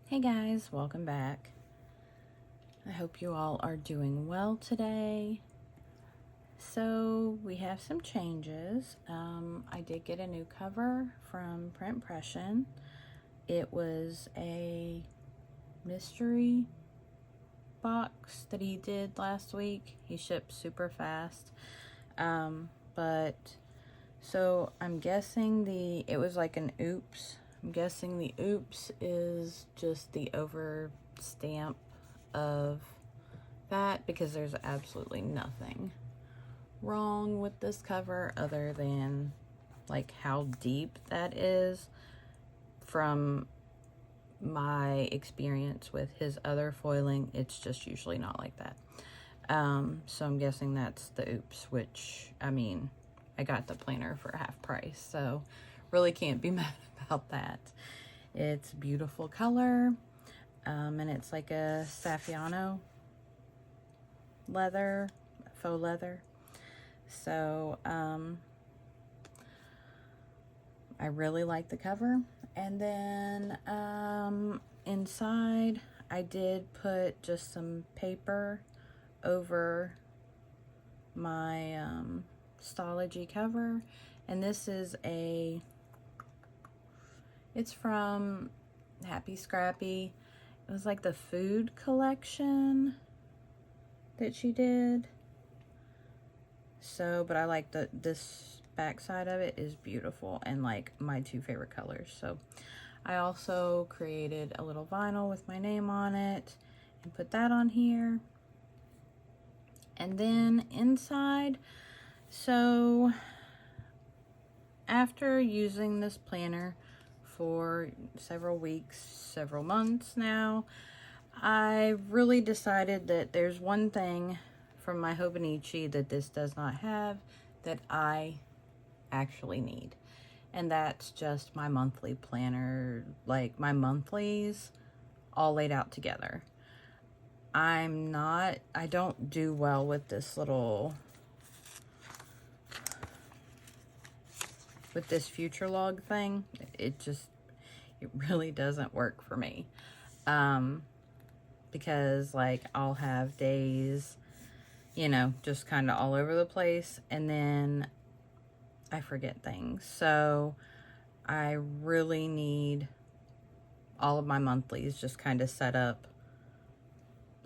Hey guys, welcome back. I hope you all are doing well today. So we have some changes. I did get a new cover from Print Pression. It was a mystery box that he did last week. He shipped super fast. So I'm guessing it was like an oops. I'm guessing the oops is just the over stamp of that, because there's absolutely nothing wrong with this cover other than like how deep that is from my experience with his other foiling. It's just usually not like that. So I'm guessing that's the oops, which, I mean, I got the planner for half price, so really can't be mad about that. It's beautiful color, and it's like a Saffiano leather, faux leather. So I really like the cover. And then inside I did put just some paper over my Stalogy cover, and this is it's from Happy Scrappy. It was like the food collection that she did. So, but I like this back side of it is beautiful and like my two favorite colors. So I also created a little vinyl with my name on it and put that on here. And then inside, so after using this planner for several weeks, several months now, I really decided that there's one thing from my Hobonichi that this does not have that I actually need. And that's just my monthly planner, like my monthlies all laid out together. I don't do well with this future log thing. It really doesn't work for me. Because like I'll have days, just kind of all over the place, and then I forget things. So I really need all of my monthlies just kind of set up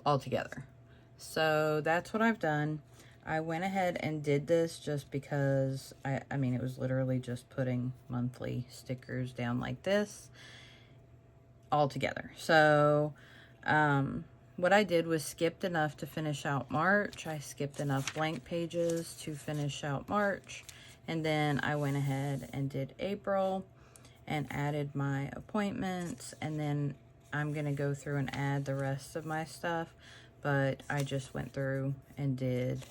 all together. So that's what I've done. I went ahead and did this just because I mean, it was literally just putting monthly stickers down like this all together. So what I did was skipped enough to finish out March. I skipped enough blank pages to finish out March. And then I went ahead and did April and added my appointments. And then I'm going to go through and add the rest of my stuff. But I just went through and did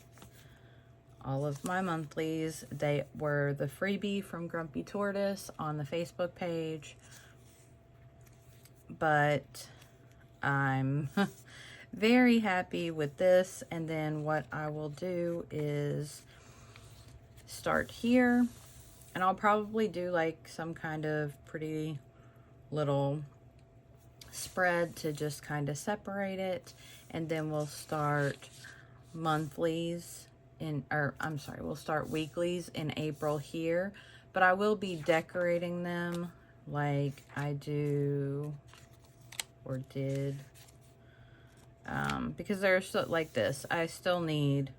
all of my monthlies. They were the freebie from Grumpy Tortoise on the Facebook page. But I'm very happy with this. And then what I will do is start here, and I'll probably do like some kind of pretty little spread to just kind of separate it, and then we'll start monthlies we'll start weeklies in April here. But I will be decorating them like I do or did, because they're so like this. I still need,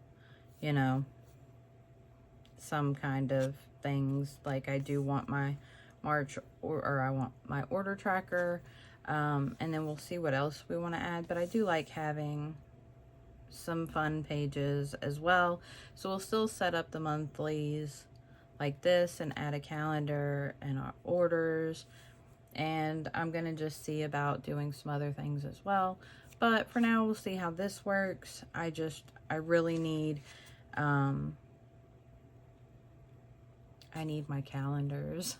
some kind of things. Like I do want my March or I want my order tracker, and then we'll see what else we want to add. But I do like having some fun pages as well. So we'll still set up the monthlies like this and add a calendar and our orders. And I'm going to just see about doing some other things as well. But for now, we'll see how this works. I really need, I need my calendars.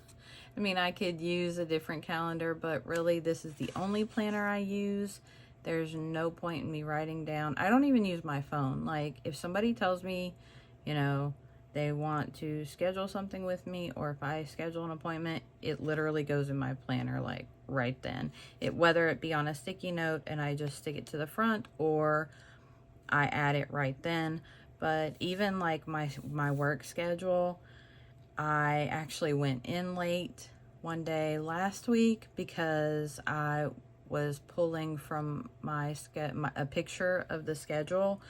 I mean, I could use a different calendar, but really this is the only planner I use. There's no point in me writing down. I don't even use my phone. Like if somebody tells me, they want to schedule something with me, or if I schedule an appointment, it literally goes in my planner like right then. Whether it be on a sticky note and I just stick it to the front, or I add it right then. But even like my work schedule, I actually went in late one day last week because I was pulling from a picture of the schedule.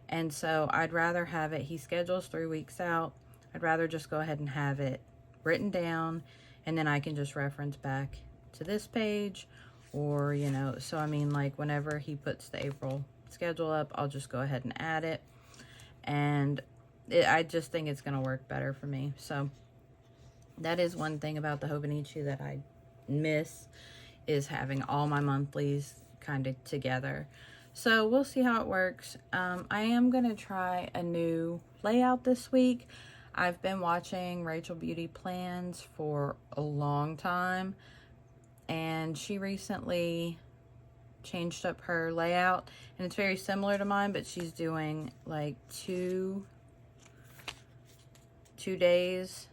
And so I'd rather have it, he schedules 3 weeks out. I'd rather just go ahead and have it written down, and then I can just reference back to this page, or, so I mean, like whenever he puts the April schedule up, I'll just go ahead and add it. And I just think it's going to work better for me. So that is one thing about the Hobonichi that I miss, is having all my monthlies kind of together. So we'll see how it works. I am going to try a new layout this week. I've been watching Rachel Beauty Plans for a long time, and she recently changed up her layout, and it's very similar to mine, but she's doing like two days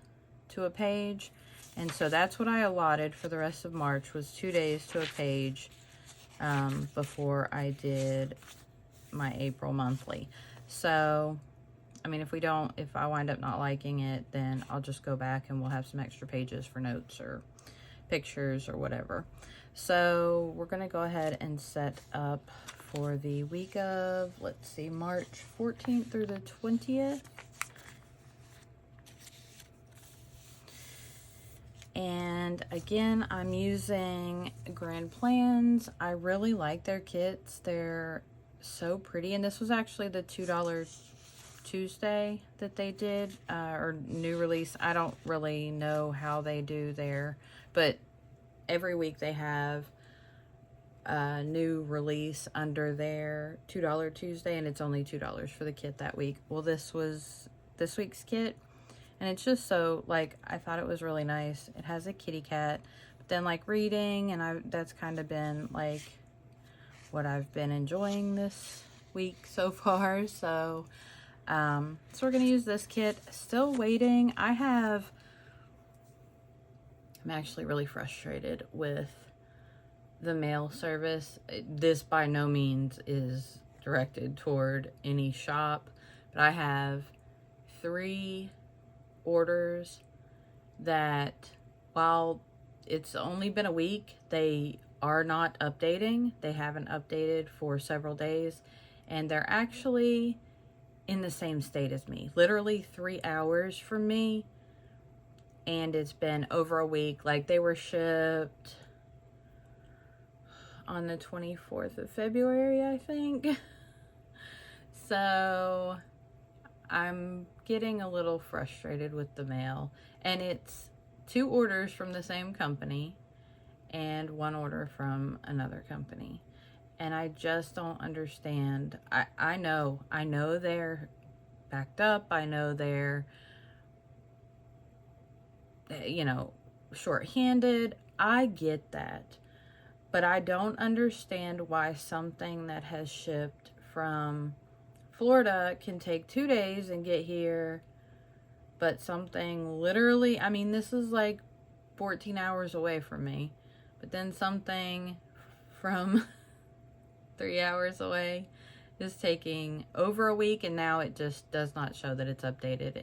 to a page. And so that's what I allotted for the rest of March, was 2 days to a page, before I did my April monthly. So, I mean, if I wind up not liking it, then I'll just go back and we'll have some extra pages for notes or pictures or whatever. So we're going to go ahead and set up for the week of, let's see, March 14th through the 20th. And again, I'm using Grand Plans. I really like their kits. They're so pretty. And this was actually the $2 Tuesday that they did, or new release. I don't really know how they do there, but every week they have a new release under their $2 Tuesday, and it's only $2 for the kit that week. Well, this was this week's kit. And it's just so, like, I thought it was really nice. It has a kitty cat. But then, like, reading, and that's kind of been, like, what I've been enjoying this week so far. So, so we're going to use this kit. Still waiting. I'm actually really frustrated with the mail service. This by no means is directed toward any shop. But I have 3 orders that, while it's only been a week, they are not updating. They haven't updated for several days, and they're actually in the same state as me, literally 3 hours from me, and it's been over a week. Like, they were shipped on the 24th of February, I think. So I'm getting a little frustrated with the mail, and it's 2 orders from the same company and 1 order from another company, and I just don't understand. I know they're backed up. I know they're, short-handed. I get that, but I don't understand why something that has shipped from Florida can take 2 days and get here, but something literally, I mean, this is like 14 hours away from me, but then something from 3 hours away is taking over a week, and now it just does not show that it's updated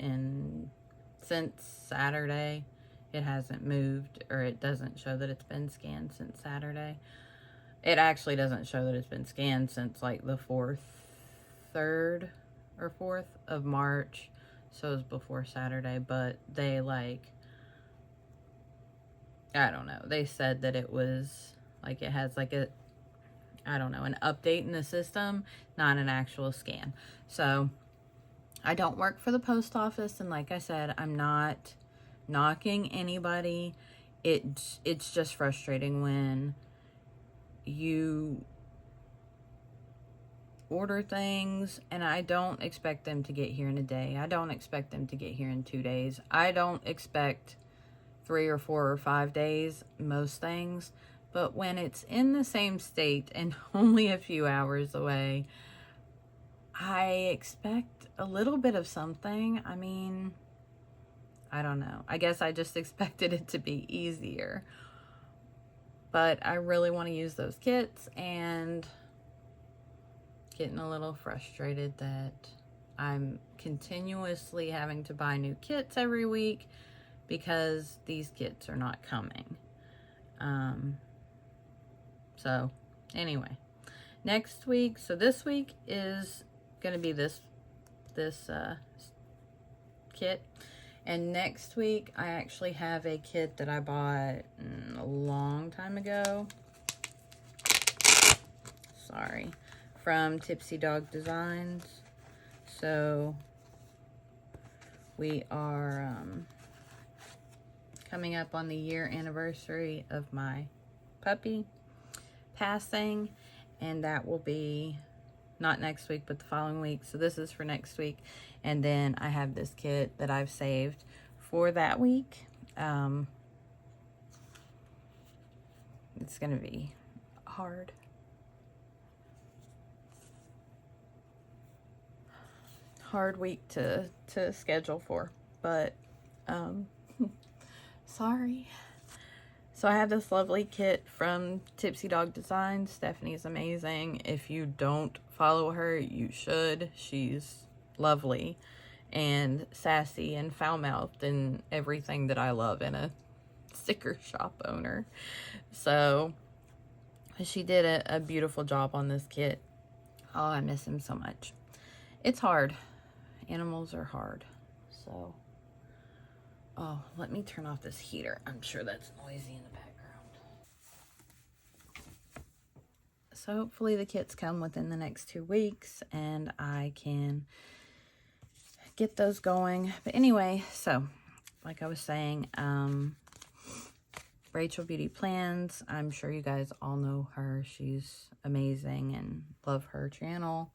since Saturday. It hasn't moved, or it doesn't show that it's been scanned since Saturday. It actually doesn't show that it's been scanned since like the 3rd or 4th of March, so it was before Saturday. But they, like, I don't know, they said that it was like, it has like an update in the system, not an actual scan. So I don't work for the post office, and like I said, I'm not knocking anybody. It's just frustrating when you order things and I don't expect them to get here in a day. I don't expect them to get here in 2 days. I don't expect 3 or 4 or 5 days, most things. But when it's in the same state and only a few hours away, I expect a little bit of something. I mean, I don't know. I guess I just expected it to be easier. But I really want to use those kits, and getting a little frustrated that I'm continuously having to buy new kits every week because these kits are not coming. So anyway, next week, so this week is going to be this kit. And next week, I actually have a kit that I bought a long time ago. Sorry. From Tipsy Dog Designs. So, we are coming up on the year anniversary of my puppy passing. And that will be not next week, but the following week. So this is for next week. And then I have this kit that I've saved for that week. It's going to be hard. Hard week to schedule for. But, sorry. So I have this lovely kit from Tipsy Dog Designs. Stephanie's amazing. If you don't follow her, you should. She's lovely and sassy and foul-mouthed and everything that I love in a sticker shop owner. So she did a beautiful job on this kit. Oh, I miss him so much. It's hard. Animals are hard. So... oh, let me turn off this heater. I'm sure that's noisy in the background. So hopefully the kits come within the next 2 weeks and I can get those going. But anyway, so like I was saying, Rachel Beauty Plans. I'm sure you guys all know her. She's amazing and love her channel.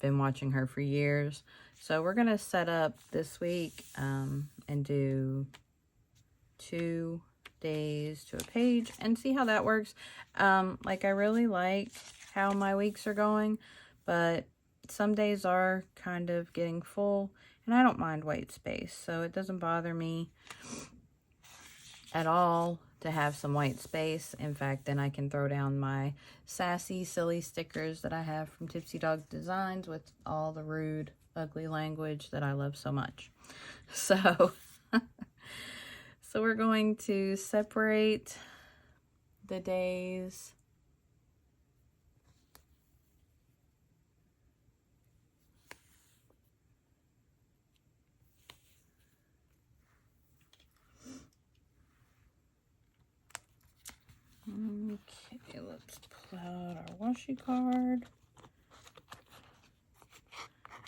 Been watching her for years. So we're gonna set up this week and do 2 days to a page and see how that works. Like I really like how my weeks are going, but some days are kind of getting full and I don't mind white space, so it doesn't bother me at all to have some white space. In fact, then I can throw down my sassy, silly stickers that I have from Tipsy Dog Designs with all the rude, ugly language that I love so much. So, so we're going to separate the days. Okay, let's pull out our washi card.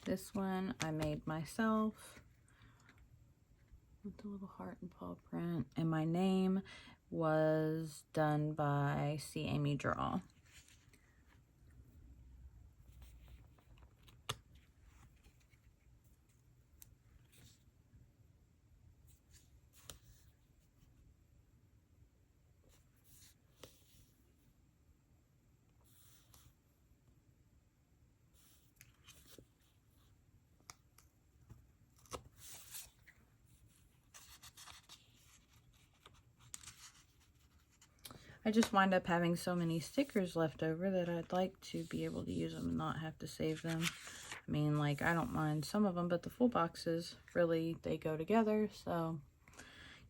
This one I made myself with the little heart and paw print. And my name was done by C. Amy Draw. I just wind up having so many stickers left over that I'd like to be able to use them and not have to save them. I mean, like, I don't mind some of them, but the full boxes, really, they go together. So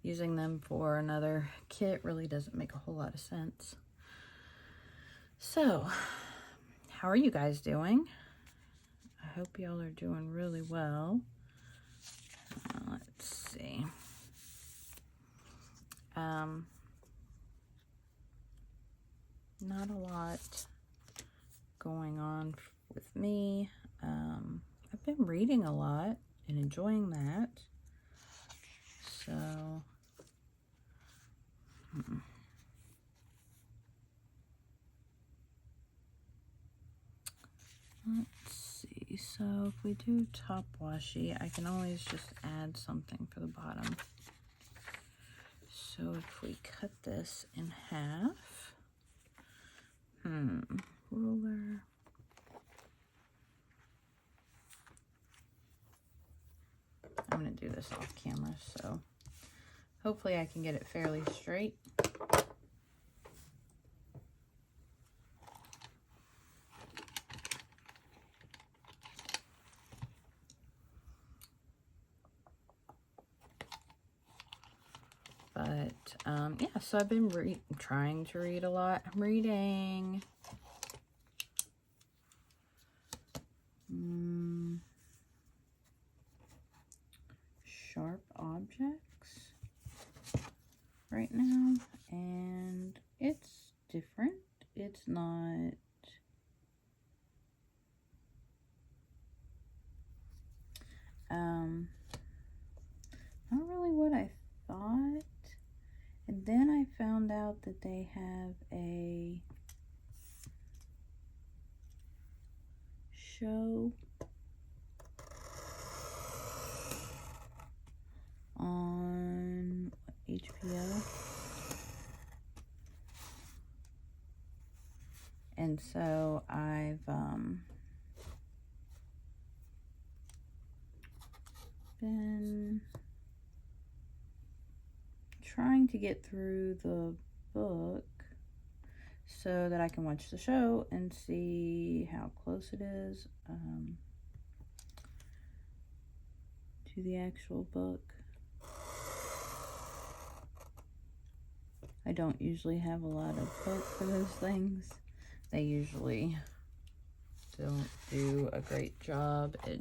using them for another kit really doesn't make a whole lot of sense. So, how are you guys doing? I hope y'all are doing really well. Let's see. Not a lot going on with me. I've been reading a lot and enjoying that. So, let's see. So if we do top washi, I can always just add something for the bottom. So if we cut this in half, ruler. I'm going to do this off camera, so hopefully I can get it fairly straight. But, yeah, so I've been trying to read a lot. I'm reading Sharp Objects right now, and it's different. It's not not really what I thought. And then I found out that they have a show on HBO. And so I've been trying to get through the book so that I can watch the show and see how close it is to the actual book. I don't usually have a lot of hope for those things. They usually don't do a great job at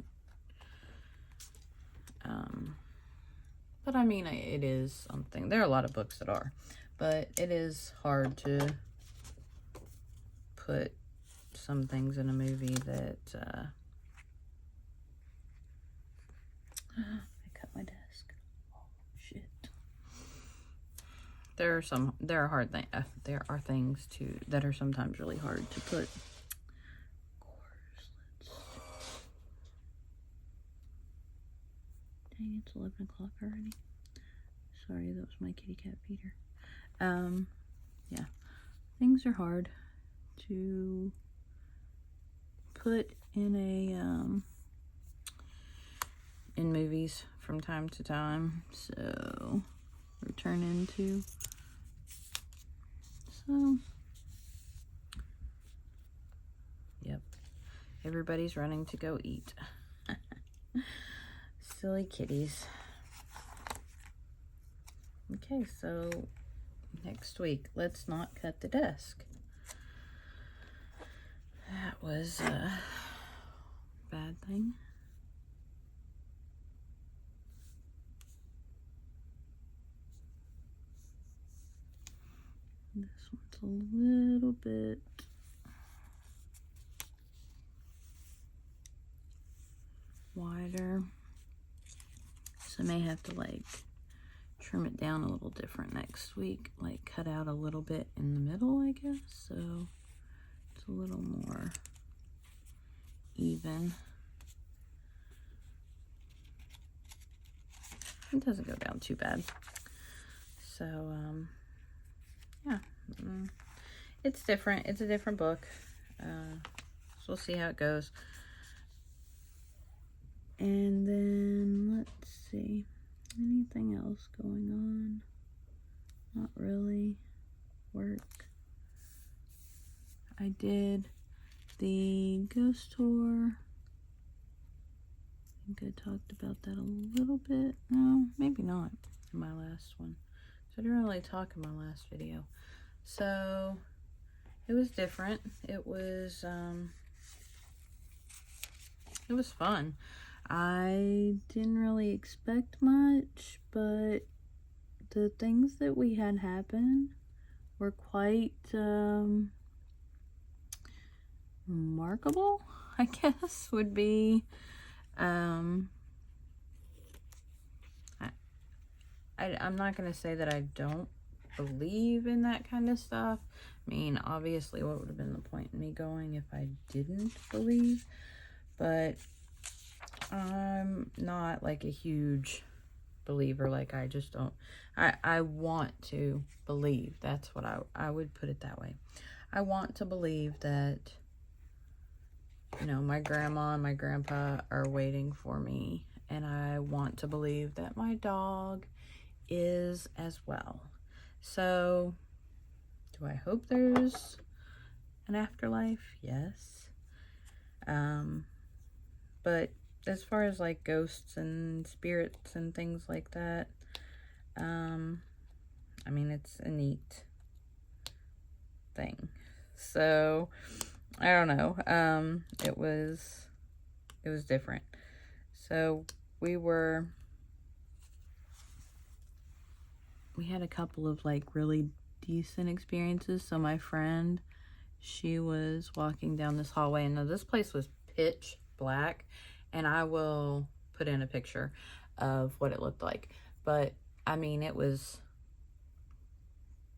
but I mean, it is something. There are a lot of books that are, but it is hard to put some things in a movie that I cut my desk. Oh shit. There are hard things. There are things too that are sometimes really hard to put. Of course, dang, it's 11 o'clock already. Sorry, that was my kitty cat Peter. Yeah, things are hard to put in in movies from time to time, so or turn into. So, yep, everybody's running to go eat. Silly kitties. Okay, so next week, let's not cut the desk. That was a bad thing. This one's a little bit wider, so I may have to like trim it down a little different next week, like cut out a little bit in the middle, I guess, so it's a little more even. It doesn't go down too bad. So, yeah, it's different. It's a different book. So we'll see how it goes. And then, let's see. Anything else going on? Not really. Work. I did the ghost tour. I think I talked about that a little bit. No, maybe not in my last one. So I didn't really talk in my last video. So it was different. It was fun. I didn't really expect much, but the things that we had happen were quite remarkable, I guess, would be. I'm not going to say that I don't believe in that kind of stuff. I mean, obviously, what would have been the point in me going if I didn't believe? But I'm not like a huge believer. Like, I just don't. I want to believe. That's what I would put it that way. I want to believe that, you know, my grandma and my grandpa are waiting for me and I want to believe that my dog is as well. So, do I hope there's an afterlife? Yes. But as far as like ghosts and spirits and things like that, I mean, it's a neat thing. So, I don't know. It was different. So, we had a couple of like really decent experiences. So my friend, she was walking down this hallway, and now this place was pitch black, and I will put in a picture of what it looked like. But I mean, it was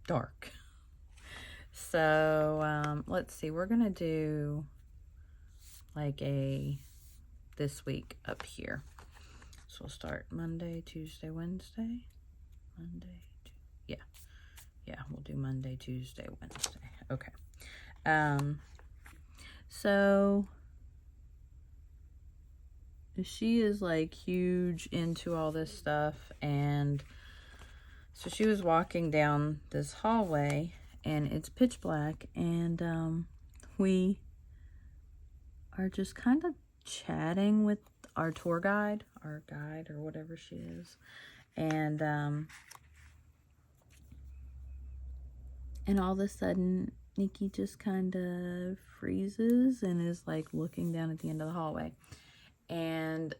dark. So let's see, we're gonna do like this week up here. So we'll start Monday, Tuesday, Wednesday. Yeah, we'll do Monday, Tuesday, Wednesday. Okay. So she is like huge into all this stuff, and so she was walking down this hallway, and it's pitch black, and we are just kind of chatting with our tour guide, our guide, or whatever she is, and all of a sudden, Nikki just kind of freezes and is like looking down at the end of the hallway. And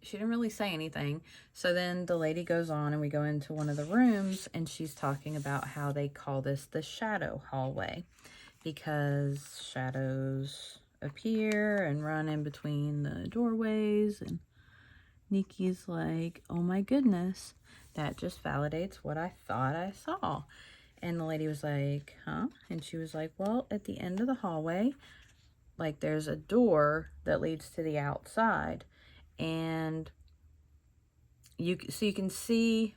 she didn't really say anything. So then the lady goes on, and we go into one of the rooms, and she's talking about how they call this the shadow hallway because shadows appear and run in between the doorways. And Nikki's like, oh my goodness, that just validates what I thought I saw. And the lady was like, huh? And she was like, well, at the end of the hallway, like there's a door that leads to the outside, and you can see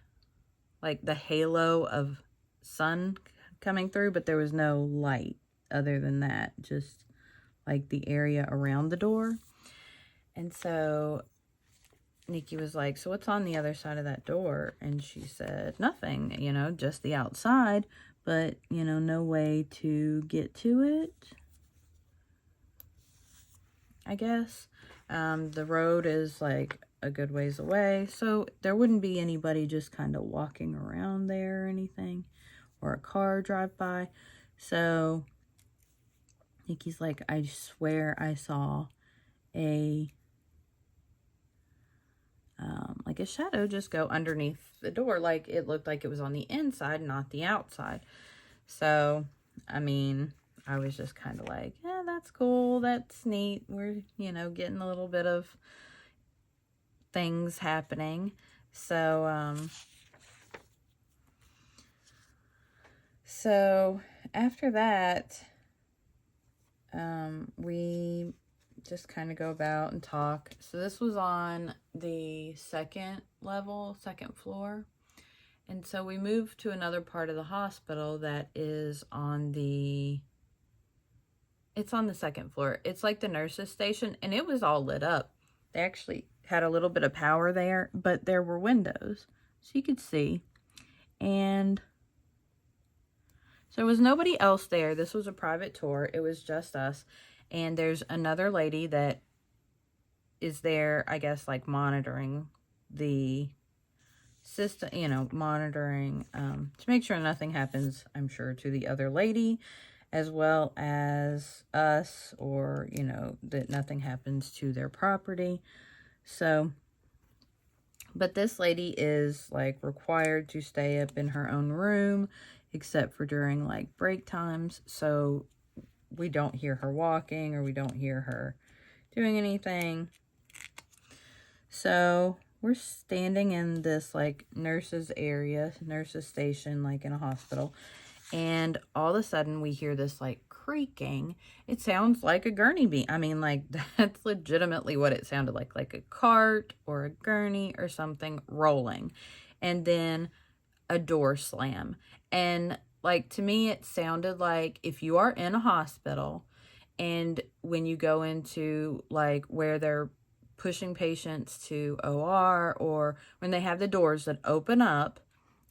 like the halo of sun coming through, but there was no light other than that, just like the area around the door. And so Nikki was like, so what's on the other side of that door? And she said, nothing, just the outside, but, no way to get to it, I guess. The road is like a good ways away, so there wouldn't be anybody just kind of walking around there or anything, or a car drive by. So Nikki's like, I swear I saw a shadow just go underneath the door. Like it looked like it was on the inside, not the outside. So, I mean, I was just kind of like, yeah, that's cool. That's neat. We're, getting a little bit of things happening. So, after that, we just kind of go about and talk. So this was on the second floor. And so we moved to another part of the hospital that is it's on the second floor. It's like the nurse's station, and it was all lit up. They actually had a little bit of power there, but there were windows, so you could see. And so there was nobody else there. This was a private tour. It was just us. And there's another lady that is there, I guess, like monitoring the system, monitoring to make sure nothing happens, I'm sure, to the other lady, as well as us, or, that nothing happens to their property. So, but this lady is like required to stay up in her own room, except for during like break times. So we don't hear her walking, or we don't hear her doing anything. So we're standing in this like nurses station, like in a hospital. And all of a sudden we hear this like creaking. It sounds like a gurney beam. I mean, like that's legitimately what it sounded like a cart or a gurney or something rolling. And then a door slam. And like, to me, it sounded like if you are in a hospital, and when you go into like where they're pushing patients to OR, or when they have the doors that open up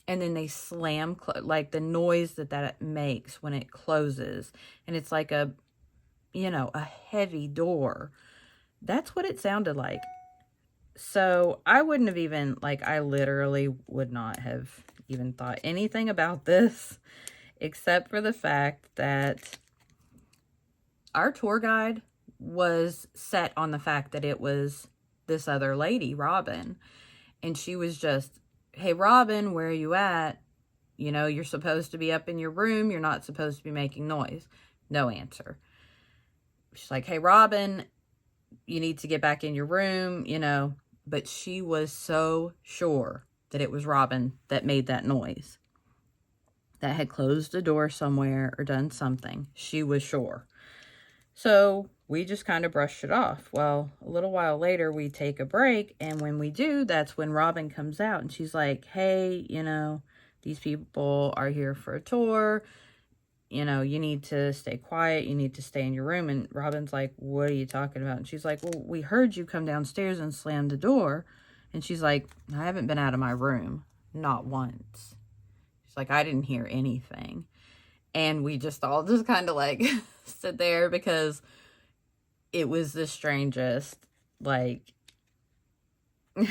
and then they slam, like the noise that makes when it closes. And it's like a, you know, a heavy door. That's what it sounded like. So I wouldn't have even, like, I literally would not have even thought anything about this, except for the fact that our tour guide was set on the fact that it was this other lady, Robin. And she was just, hey, Robin, where are you at? You know, you're supposed to be up in your room. You're not supposed to be making noise. No answer. She's like, hey, Robin, you need to get back in your room, you know. But she was so sure that it was Robin that made that noise, that had closed a door somewhere or done something. She was sure. So we just kind of brushed it off. Well, a little while later, we take a break. And when we do, that's when Robin comes out. And she's like, hey, you know, these people are here for a tour. You know, you need to stay quiet. You need to stay in your room. And Robin's like, what are you talking about? And she's like, well, we heard you come downstairs and slam the door. And she's like, I haven't been out of my room. Not once. She's like, I didn't hear anything. And we just all just kind of like stood there, because it was the strangest, like, I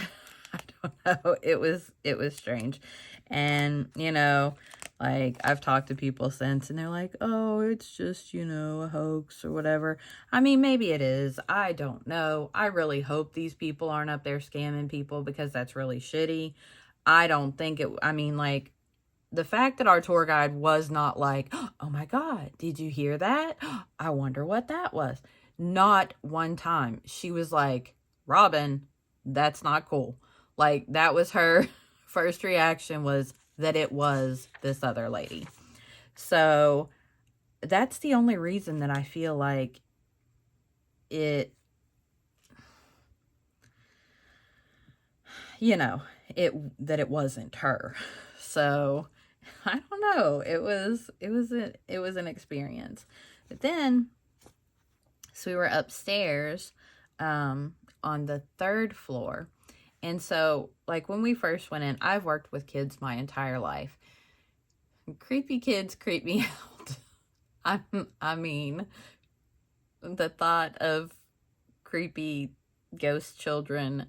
don't know. It was strange. And, you know, like, I've talked to people since, and they're like, oh, it's just, you know, a hoax or whatever. I mean, maybe it is. I don't know. I really hope these people aren't up there scamming people, because that's really shitty. I don't think it, I mean, like, the fact that our tour guide was not like, oh my God, did you hear that? I wonder what that was. Not one time. She was like, Robin, that's not cool. Like, that was her first reaction, was that it was this other lady. So that's the only reason that I feel like it, you know, that it wasn't her. So I don't know. It was an experience. But then, so we were upstairs on the 3rd floor. And so, like, when we first went in, I've worked with kids my entire life. Creepy kids creep me out. I mean, the thought of creepy ghost children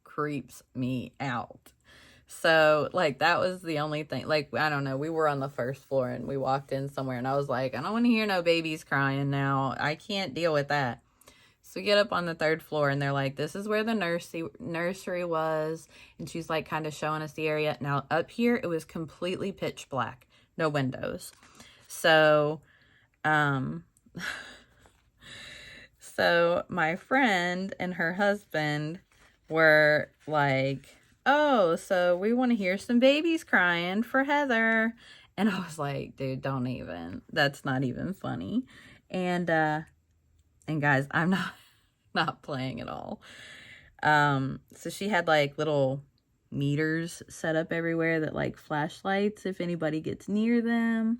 creeps me out. So, like, that was the only thing. Like, I don't know. We were on the 1st floor, and we walked in somewhere, and I was like, I don't want to hear no babies crying now. I can't deal with that. So we get up on the 3rd floor, and they're like, this is where the nursery was. And she's like kind of showing us the area. Now up here, it was completely pitch black, no windows. So, so my friend and her husband were like, oh, so we want to hear some babies crying for Heather. And I was like, dude, don't even, that's not even funny. And guys, I'm not playing at all. So she had like little meters set up everywhere that like flashlights if anybody gets near them.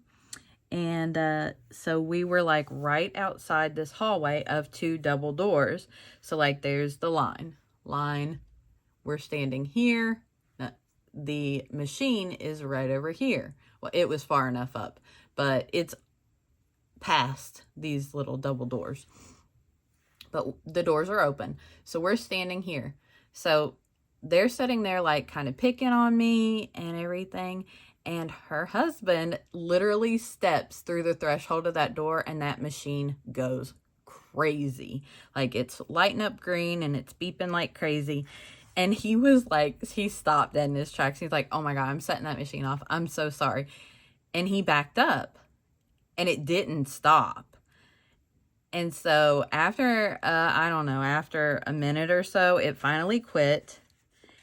And so we were like right outside this hallway of 2 double doors. So like there's the line. We're standing here. The machine is right over here. Well, it was far enough up, but it's past these little double doors. But the doors are open. So we're standing here. So they're sitting there like kind of picking on me and everything. And her husband literally steps through the threshold of that door, and that machine goes crazy. Like, it's lighting up green and it's beeping like crazy. And he was like, he stopped dead in his tracks. He's like, oh my God, I'm setting that machine off. I'm so sorry. And he backed up, and it didn't stop. And so after, I don't know, after a minute or so, it finally quit.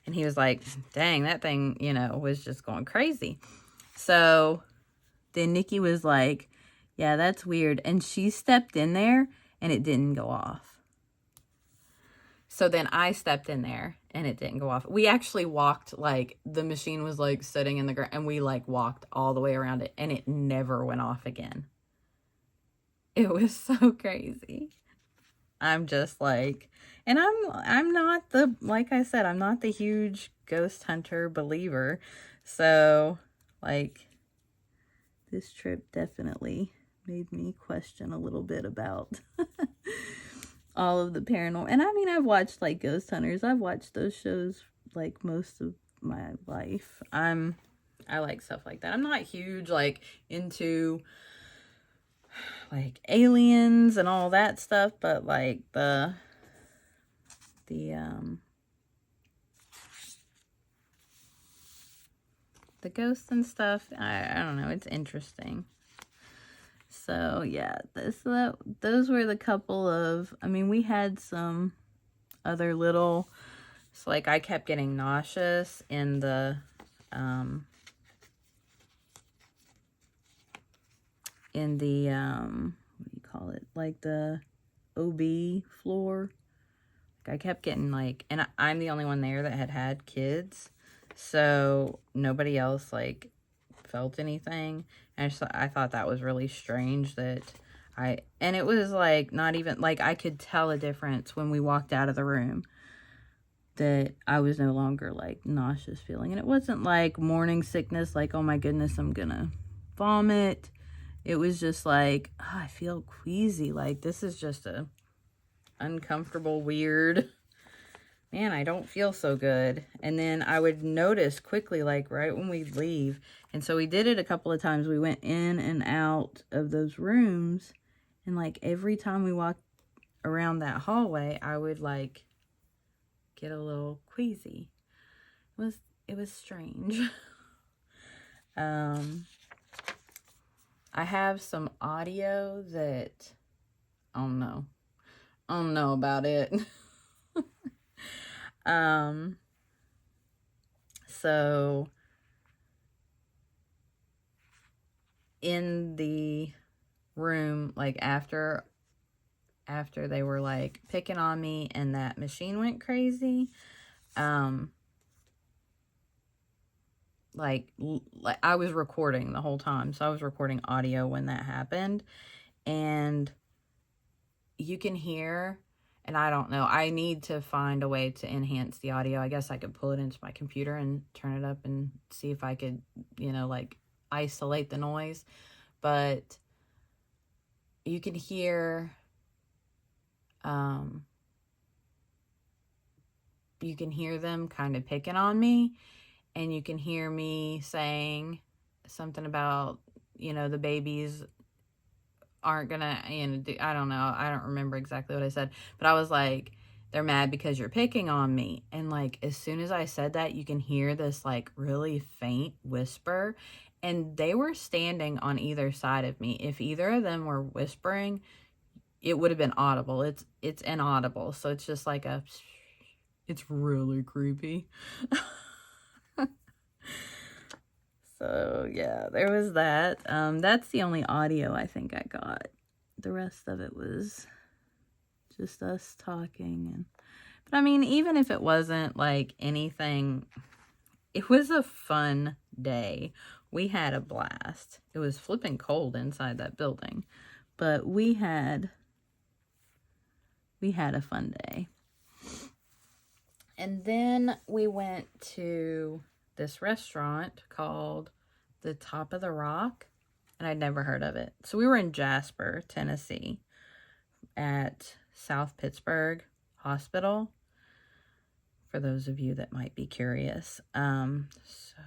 And he was like, dang, that thing, you know, was just going crazy. So then Nikki was like, yeah, that's weird. And she stepped in there, and it didn't go off. So then I stepped in there, and it didn't go off. We actually walked, like, the machine was, like, sitting in the ground, and we, like, walked all the way around it, and it never went off again. It was so crazy. I'm just like, and I'm not the, like I said, I'm not the huge ghost hunter believer. So, like, this trip definitely made me question a little bit about all of the paranormal. And I mean, I've watched like Ghost Hunters. I've watched those shows like most of my life. I like stuff like that. I'm not huge like into like aliens and all that stuff, but like the ghosts and stuff, I don't know, it's interesting. So yeah, those were the couple of, I mean, we had some other little, so like I kept getting nauseous in the what do you call it, like the OB floor. Like I kept getting like, and I'm the only one there that had kids, so nobody else like felt anything. And I thought that was really strange that and it was like not even like I could tell a difference when we walked out of the room that I was no longer like nauseous feeling. And it wasn't like morning sickness, like, oh my goodness, I'm gonna vomit. It was just like, oh, I feel queasy. Like this is just a uncomfortable, weird, man, I don't feel so good. And then I would notice quickly, like right when we leave. And so we did it a couple of times. We went in and out of those rooms. And like every time we walked around that hallway, I would like get a little queasy. It was strange. I have some audio that I don't know about it. So in the room, like after they were like picking on me and that machine went crazy, like I was recording the whole time. So I was recording audio when that happened, and you can hear, and I don't know, I need to find a way to enhance the audio. I guess I could pull it into my computer and turn it up and see if I could, like isolate the noise. But you can hear, you can hear them kind of picking on me, and you can hear me saying something about, the babies aren't gonna, I don't know. I don't remember exactly what I said, but I was like, they're mad because you're picking on me. And like, as soon as I said that, you can hear this like really faint whisper, and they were standing on either side of me. If either of them were whispering, it would have been audible. It's inaudible. So it's just like it's really creepy. So yeah, there was that. That's the only audio I think I got. The rest of it was just us talking. But I mean, even if it wasn't like anything, it was a fun day. We had a blast. It was flipping cold inside that building, but we had a fun day. And then we went to this restaurant called The Top of the Rock, and I'd never heard of it. So we were in Jasper, Tennessee, at South Pittsburgh Hospital, for those of you that might be curious. So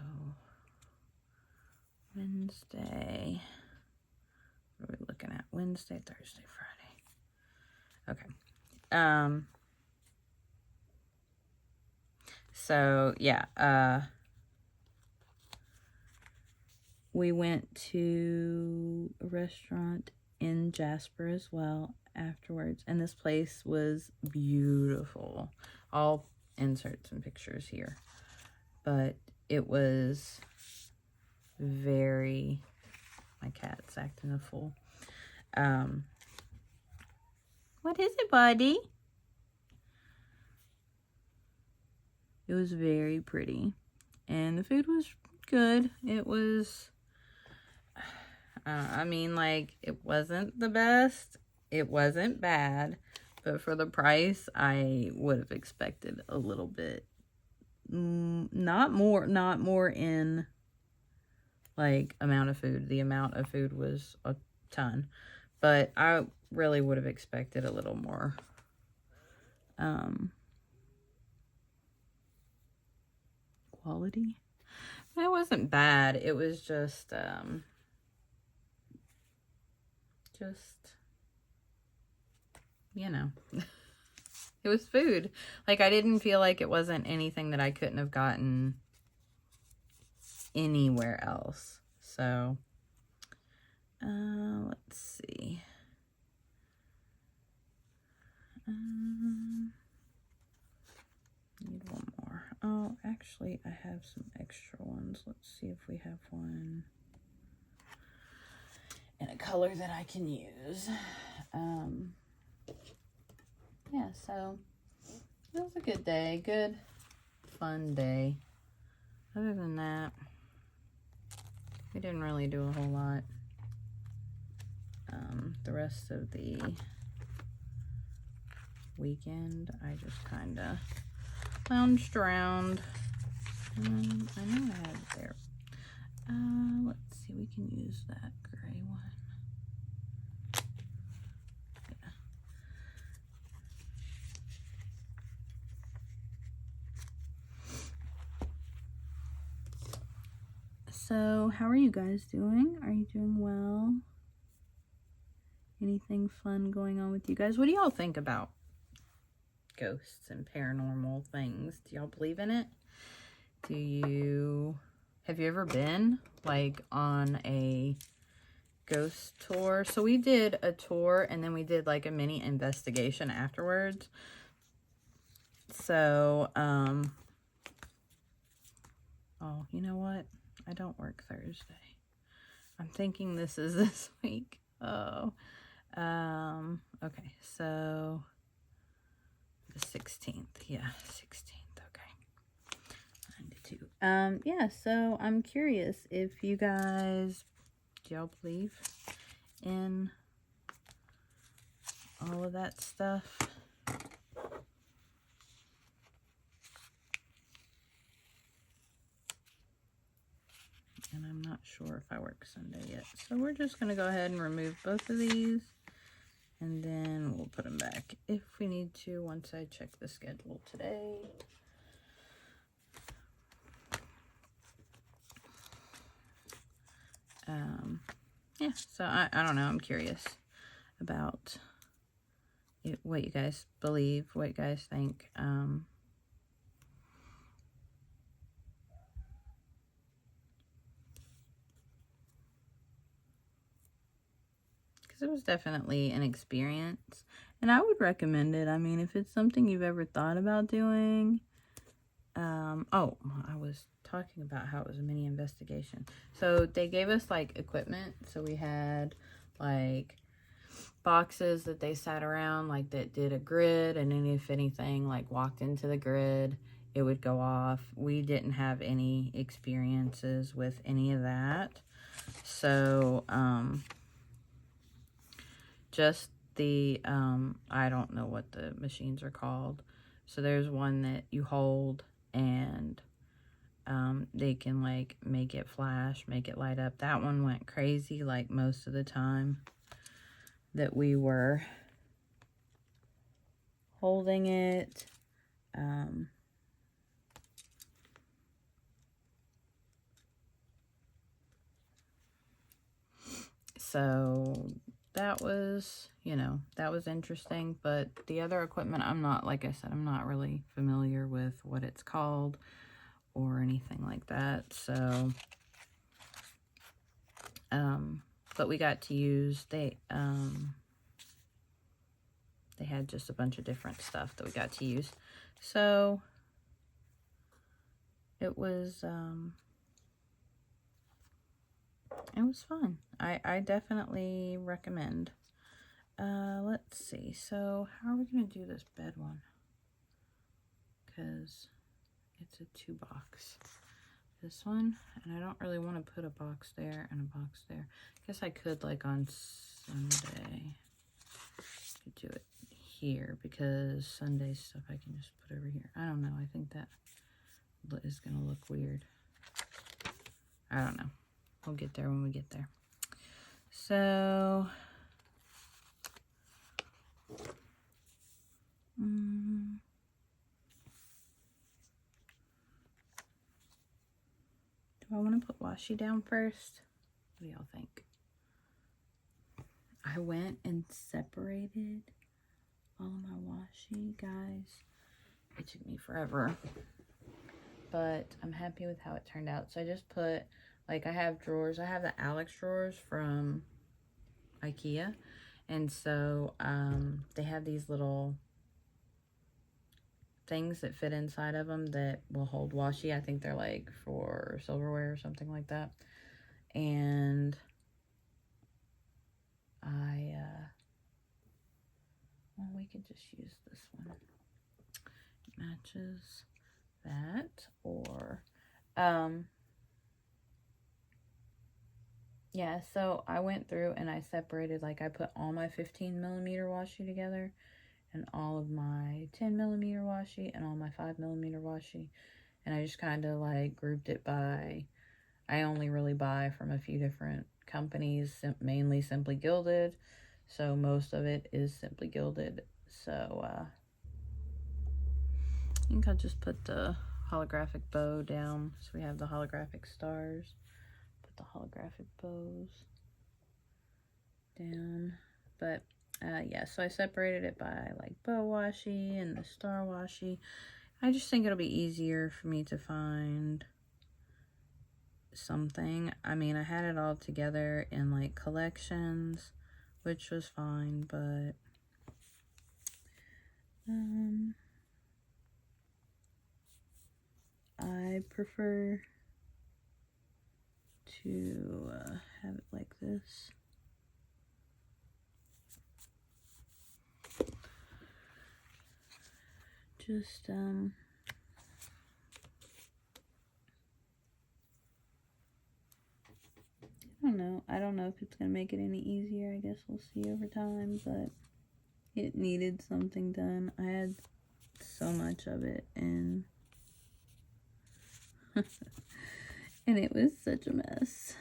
Wednesday, what are we looking at? Wednesday, Thursday, Friday. Okay. So yeah, we went to a restaurant in Jasper as well afterwards, and this place was beautiful. I'll insert some pictures here, but it was very, my cat's acting a fool. What is it, buddy? It was very pretty, and the food was good. It was, I mean, like, it wasn't the best. It wasn't bad, But for the price, I would have expected a little bit. Not more in like amount of food. The amount of food was a ton. But I really would have expected a little more. Quality. It wasn't bad. It was just you know, it was food. Like, I didn't feel like it wasn't anything that I couldn't have gotten anywhere else. So, let's see. Need one more. Oh, actually, I have some extra ones. Let's see if we have one in a color that I can use. Yeah, so it was a good day. Good, fun day. Other than that, we didn't really do a whole lot. The rest of the weekend, I just kind of lounged around. I know I had it there. Let's see, we can use that gray one. Yeah. So, how are you guys doing? Are you doing well? Anything fun going on with you guys? What do y'all think about ghosts and paranormal things? Do y'all believe in it? Have you ever been like on a ghost tour? So we did a tour and then we did like a mini investigation afterwards. So, oh, you know what? I don't work Thursday. I'm thinking this is this week. Oh, okay, so the 16th, yeah, 16th, okay, 92. Yeah, so I'm curious if you guys, do y'all believe in all of that stuff? And I'm not sure if I work Sunday yet, so we're just gonna go ahead and remove both of these. And then we'll put them back if we need to once I check the schedule today. Yeah, so I don't know. I'm curious about what you guys believe, what you guys think. Because it was definitely an experience. And I would recommend it. I mean, if it's something you've ever thought about doing. Oh, I was talking about how it was a mini investigation. So they gave us like equipment. So we had like boxes that they sat around like that did a grid, and then if anything like walked into the grid, it would go off. We didn't have any experiences with any of that. So just the I don't know what the machines are called. So there's one that you hold and they can like make it flash, make it light up. That one went crazy like most of the time that we were holding it. So that was, that was interesting. But the other equipment, I'm not, like I said, I'm not really familiar with what it's called or anything like that. So, but we got to use, they had just a bunch of different stuff that we got to use. So it was fun. I definitely recommend. Let's see. So how are we going to do this bed one? Because it's a 2-box. This one, and I don't really want to put a box there and a box there. I guess I could like on Sunday. Could do it here because Sunday stuff I can just put over here. I don't know. I think that is going to look weird. I don't know. We'll get there when we get there. So, do I want to put washi down first? What do y'all think? I went and separated all of my washi, guys. It took me forever, but I'm happy with how it turned out. So I just put, like, I have drawers. I have the Alex drawers from IKEA, and so they have these little things that fit inside of them that will hold washi. I think they're like for silverware or something like that. And well, we could just use this one. It matches that. Or yeah, so I went through and I separated, like I put all my 15mm washi together and all of my 10mm washi and all my 5mm washi, and I just kind of like grouped it by, I only really buy from a few different companies, mainly Simply Gilded, so most of it is Simply Gilded. So I think I'll just put the holographic bow down, so we have the holographic stars. Put the holographic bows down. But yeah, so I separated it by like bow washi and the star washi. I just think it'll be easier for me to find something. I mean, I had it all together in like collections, which was fine, but I prefer to have it like this. Just I don't know if it's gonna make it any easier. I guess we'll see over time, but it needed something done. I had so much of it, and and it was such a mess.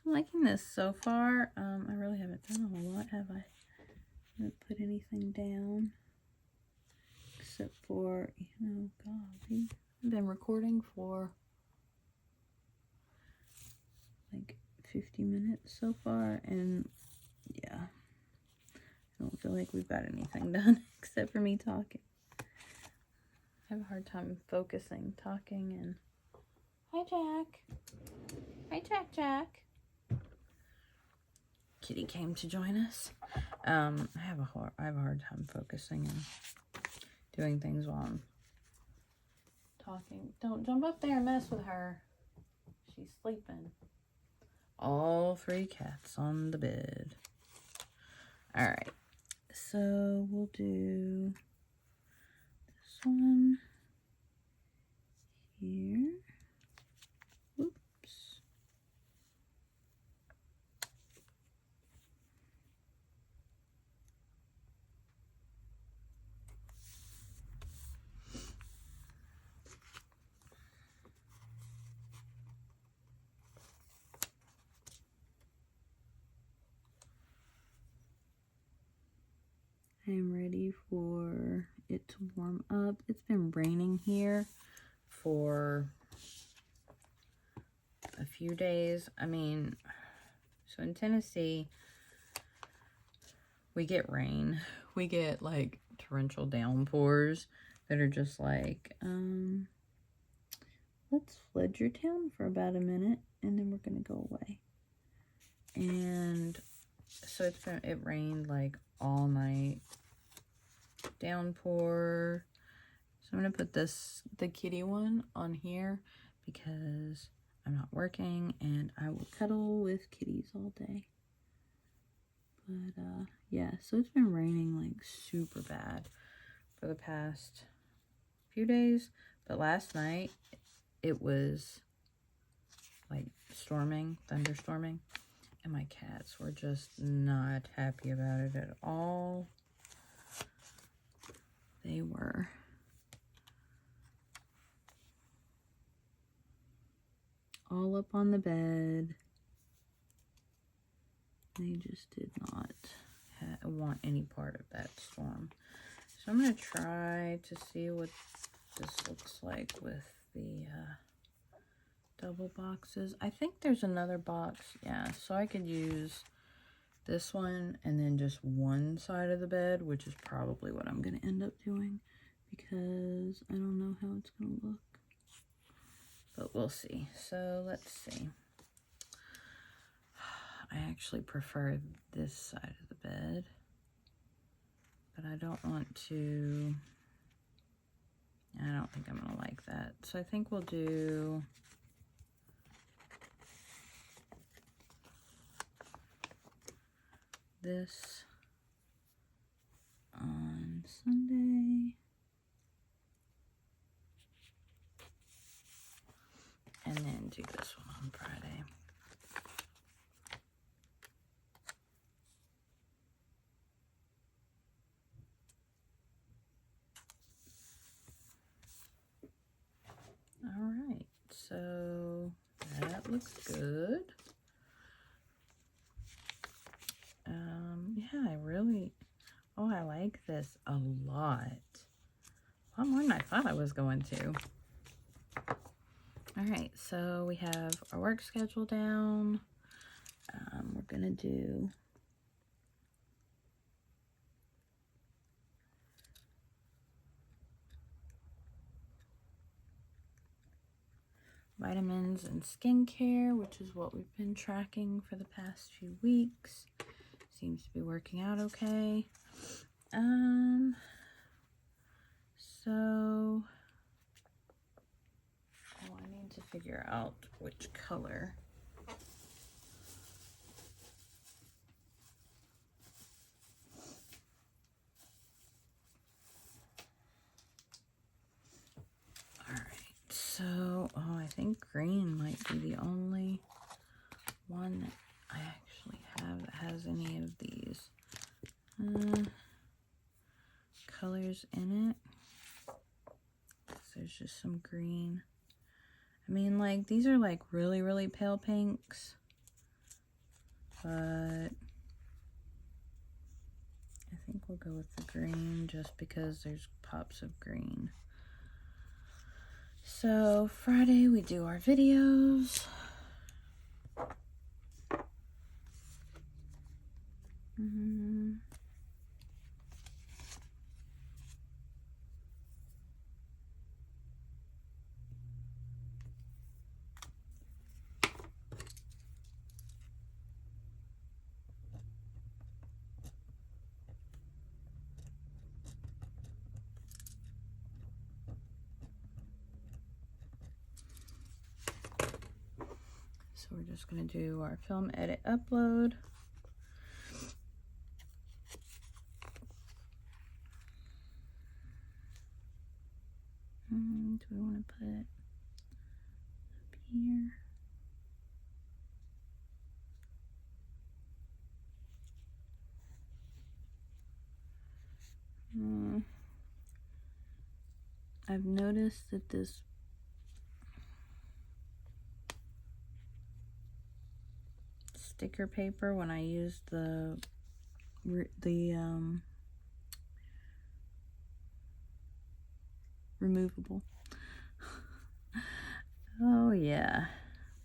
I'm liking this so far. I really haven't done a whole lot, have I? I haven't put anything down except for, you know, God, I've been recording for like 50 minutes so far, and yeah, I don't feel like we've got anything done except for me talking. I have a hard time focusing, talking, and hi, Jack. Hi, Jack. Kitty came to join us. I have a hard time focusing and doing things while I'm talking. Don't jump up there and mess with her. She's sleeping. All 3 cats on the bed. All right. So we'll do this one here. Oops. I am ready for it to warm up. It's been raining here for a few days. I mean, so in Tennessee, we get rain. We get like torrential downpours that are just like, let's flood your town for about a minute and then we're gonna go away. And so it rained like all night downpour. So I'm going to put the kitty one on here because I'm not working and I will cuddle with kitties all day. But yeah, so it's been raining like super bad for the past few days. But last night it was like thunderstorming. And my cats were just not happy about it at all. They were. All up on the bed. They just did not want any part of that storm. So I'm going to try to see what this looks like with the double boxes. I think there's another box. Yeah, so I could use this one and then just one side of the bed, which is probably what I'm going to end up doing because I don't know how it's going to look. But we'll see. So let's see. I actually prefer this side of the bed, but I don't want to, I don't think I'm going to like that. So I think we'll do this on Sunday and then do this one on Friday. All right, so that looks good. Yeah, I like this a lot. A lot more than I thought I was going to. All right, so we have our work schedule down. We're gonna do vitamins and skincare, which is what we've been tracking for the past few weeks. Seems to be working out okay. So I need to figure out which color. All right, so I think green might be the only one that I actually have that has any of these colors in it. So there's just some green. I mean, like, these are like really, really pale pinks, but I think we'll go with the green just because there's pops of green. So Friday we do our videos. So we're just going to do our film edit upload. Do we want to put it up here? I've noticed that this sticker paper, when I use the removable. Oh yeah,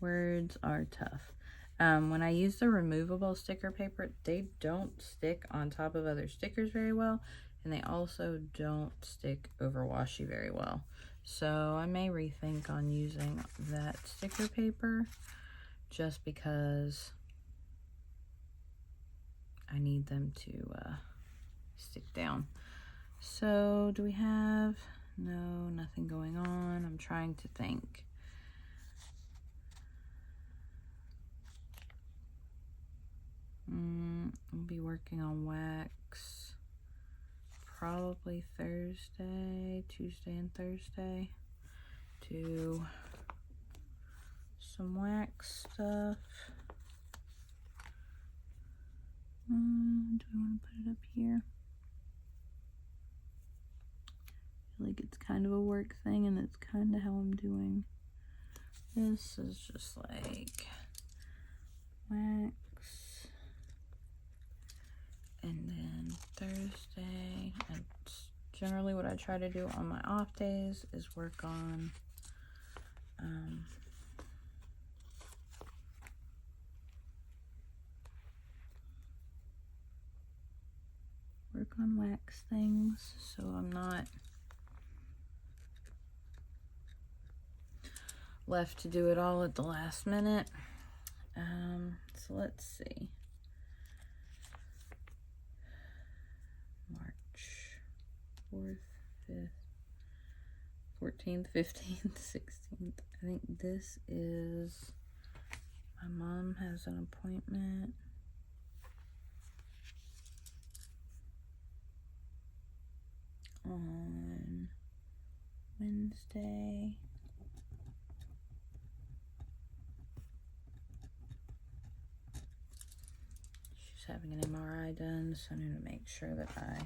words are tough. When I use the removable sticker paper, they don't stick on top of other stickers very well, and they also don't stick over washi very well. So I may rethink on using that sticker paper just because I need them to stick down. So do we have, no, nothing going on. I'm trying to think. I'll be working on wax probably Thursday, Tuesday and Thursday. Do some wax stuff. Do I want to put it up here? I feel like it's kind of a work thing, and it's kind of how I'm doing. This is just like wax. And then Thursday, that's generally what I try to do on my off days, is work on wax things, so I'm not left to do it all at the last minute. So let's see. March 4th, 5th, 14th, 15th, 16th. I think this is, my mom has an appointment on Wednesday. She's having an MRI done, so I need to make sure that I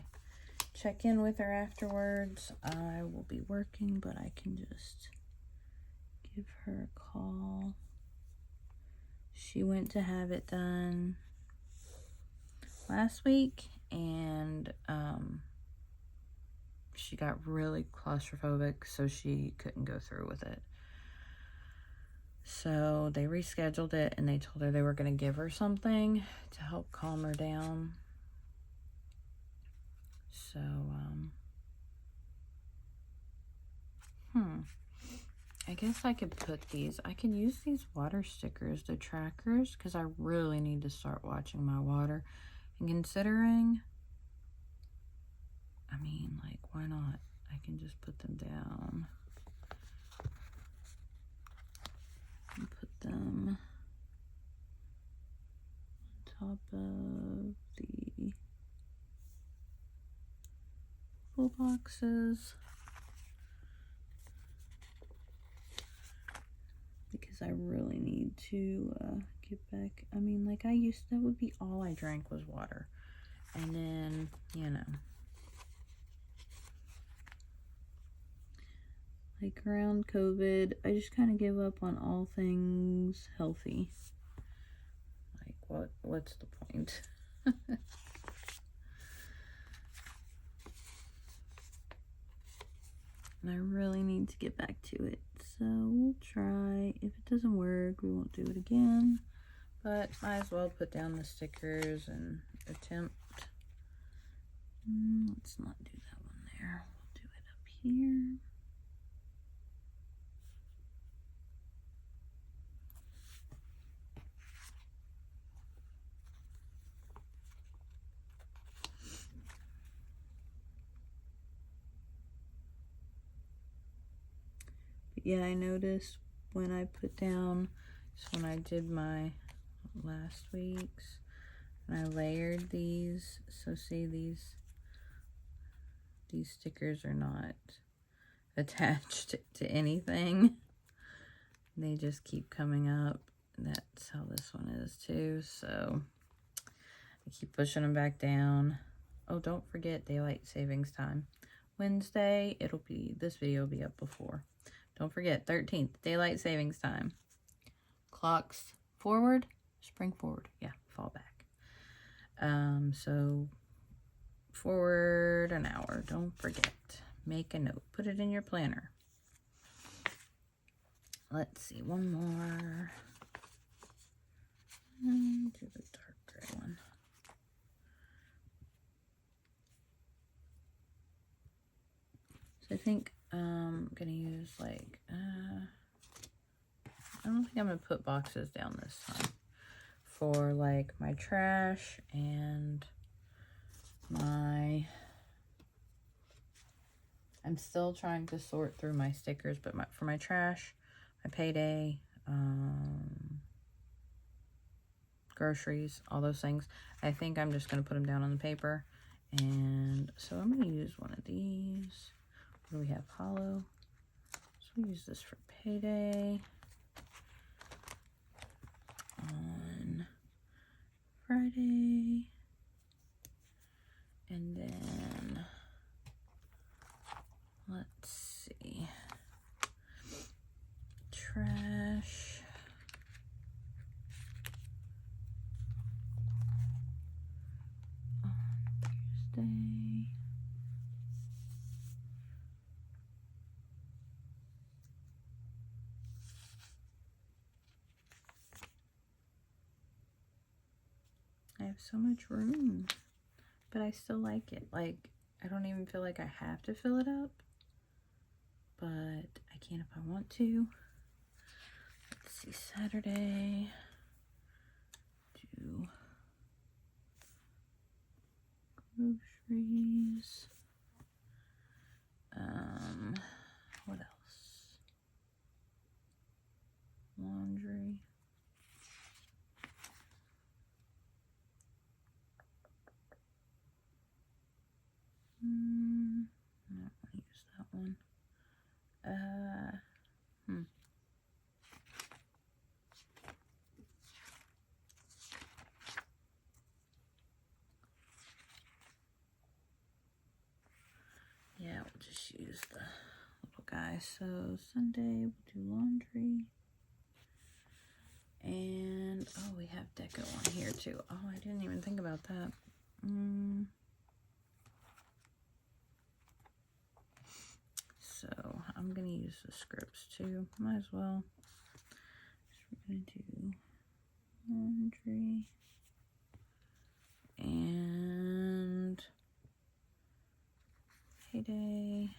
check in with her afterwards. I will be working, but I can just give her a call. She went to have it done last week, and she got really claustrophobic, so she couldn't go through with it. So they rescheduled it, and they told her they were going to give her something to help calm her down. So, I guess I could put these, I can use these water stickers, the trackers, because I really need to start watching my water. And considering, I mean, like, why not? I can just put them down. And put them on top of the full boxes. Because I really need to get back. I mean, like, that would be all I drank was water. And then, you know, like around COVID, I just kind of give up on all things healthy. Like, what's the point? And I really need to get back to it. So we'll try. If it doesn't work, we won't do it again. But might as well put down the stickers and attempt. Let's not do that one there. We'll do it up here. But yeah, I noticed when I put down, so when I did my last week's, and I layered these, so see these stickers are not attached to anything. They just keep coming up. That's how this one is too, so I keep pushing them back down. Oh, don't forget daylight savings time. Wednesday, this video will be up before. Don't forget, 13th, daylight savings time. Clocks forward, spring forward. Yeah, fall back. So forward an hour. Don't forget. Make a note. Put it in your planner. Let's see, one more. Do the dark gray one. So I think I'm gonna use like I don't think I'm gonna put boxes down this time for like my trash and my I'm still trying to sort through my stickers, but for my trash, my payday, groceries, all those things, I think I'm just going to put them down on the paper. And so I'm going to use one of these. What do we have? Hollow. So we use this for payday. On Friday. And then, let's see. Trash. On Thursday. I have so much room, but I still like it. Like, I don't even feel like I have to fill it up, but I can if I want to. Let's see, Saturday. Do groceries. What else? Laundry. I don't want to use that one. Yeah, we'll just use the little guy. So Sunday we'll do laundry. And, oh, we have deco on here too. Oh, I didn't even think about that. So I'm going to use the scripts too. Might as well. So we're going to do laundry. And payday.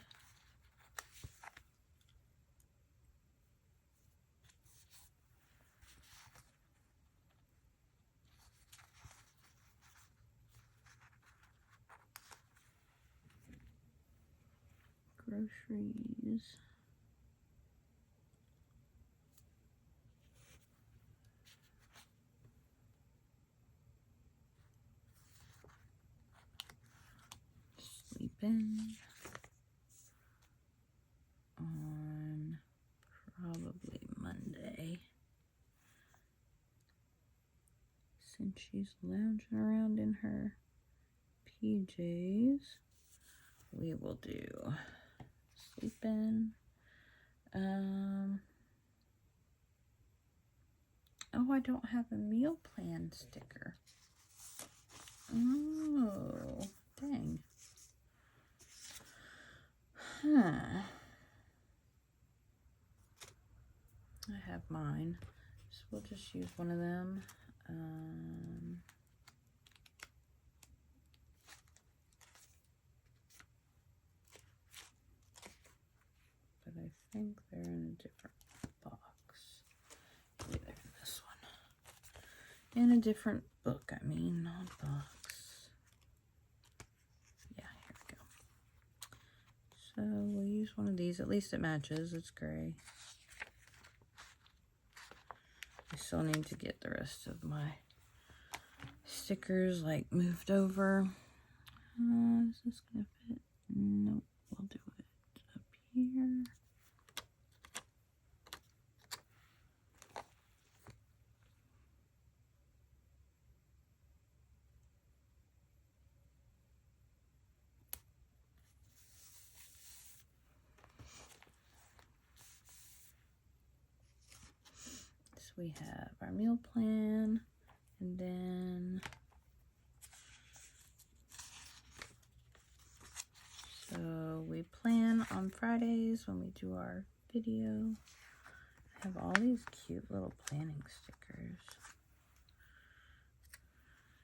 Groceries. Sleeping. On probably Monday. Since she's lounging around in her PJs, we will do sleeping. Oh, I don't have a meal plan sticker. Oh, dang. I have mine, so we'll just use one of them. But I think they're in a different box. Yeah, they're in this one. In a different book, I mean, not box. Yeah, here we go. So we'll use one of these. At least it matches. It's gray. I still need to get the rest of my stickers like moved over. Is this gonna fit? Nope. We'll do it up here. So we have our meal plan, and then so we plan on Fridays when we do our video. I have all these cute little planning stickers.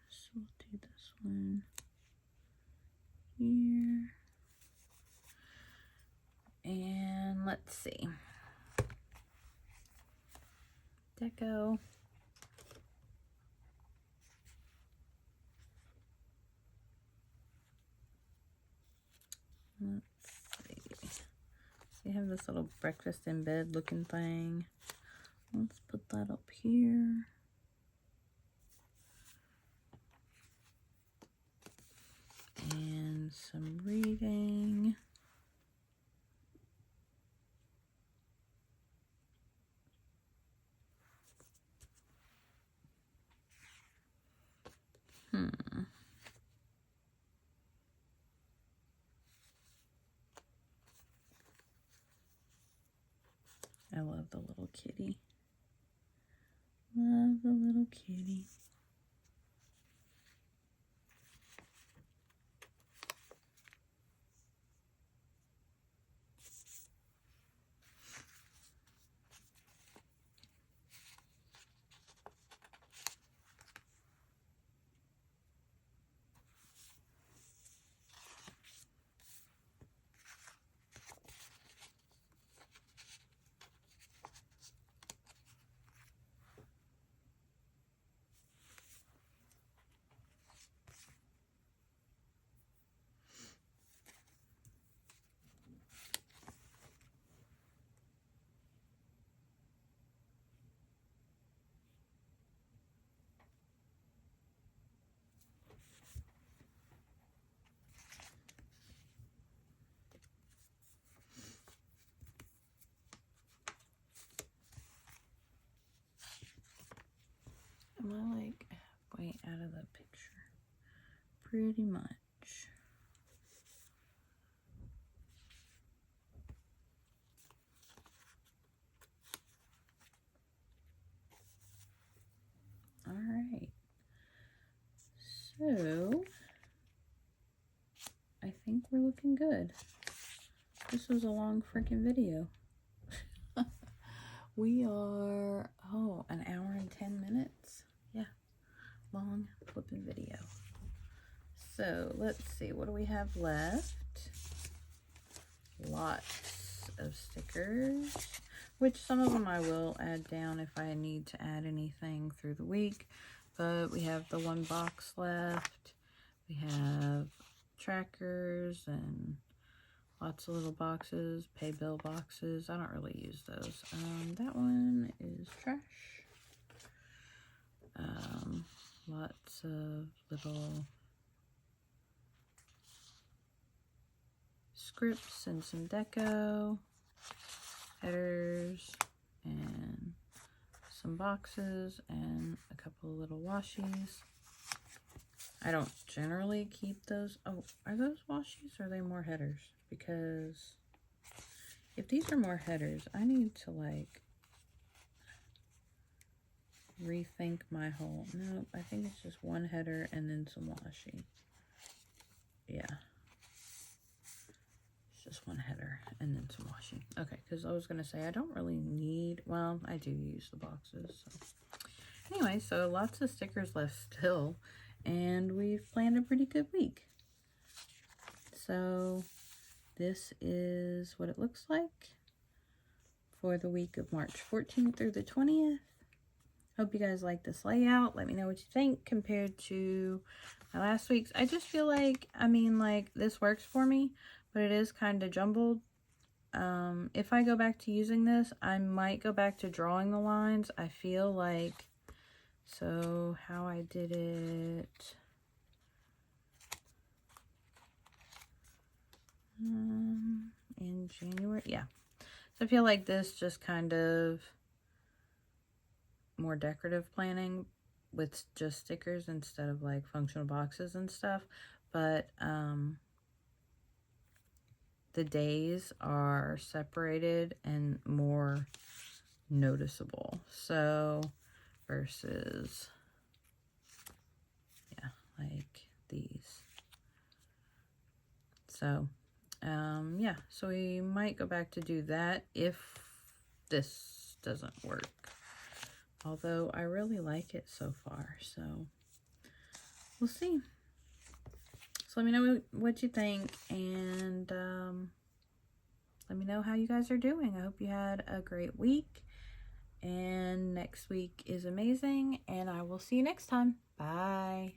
So we'll do this one here. And let's see. Deco. Let's see. we have this little breakfast in bed looking thing. Let's put that up here. And some reading. I love the little kitty. Love the little kitty. Am I like halfway out of the picture? Pretty much. All right. So, I think we're looking good. This was a long freaking video. We are, an hour and 10 minutes. Yeah, long flipping video. So, let's see, what do we have left? Lots of stickers, which some of them I will add down if I need to add anything through the week. But we have the one box left. We have trackers and lots of little boxes, pay bill boxes. I don't really use those. That one is trash. Lots of little scripts and some deco, headers, and some boxes, and a couple of little washies. I don't generally keep those. Oh, are those washies or are they more headers? Because if these are more headers, I need to like rethink my whole, no, I think it's just one header and then some washi. Yeah. It's just one header and then some washi. Okay, because I was going to say I don't really need, well, I do use the boxes. So. Anyway, so lots of stickers left still, and we've planned a pretty good week. So this is what it looks like for the week of March 14th through the 20th. Hope you guys like this layout. Let me know what you think compared to my last week's. I just feel like, I mean, like, this works for me, but it is kind of jumbled. If I go back to using this, I might go back to drawing the lines. I feel like, so how I did it, in January, yeah. So I feel like this just kind of more decorative planning with just stickers instead of like functional boxes and stuff. But the days are separated and more noticeable. So versus, yeah, like these. So yeah, so we might go back to do that if this doesn't work. Although I really like it so far, so we'll see. So let me know what you think, and let me know how you guys are doing. I hope you had a great week, and next week is amazing, and I will see you next time. Bye.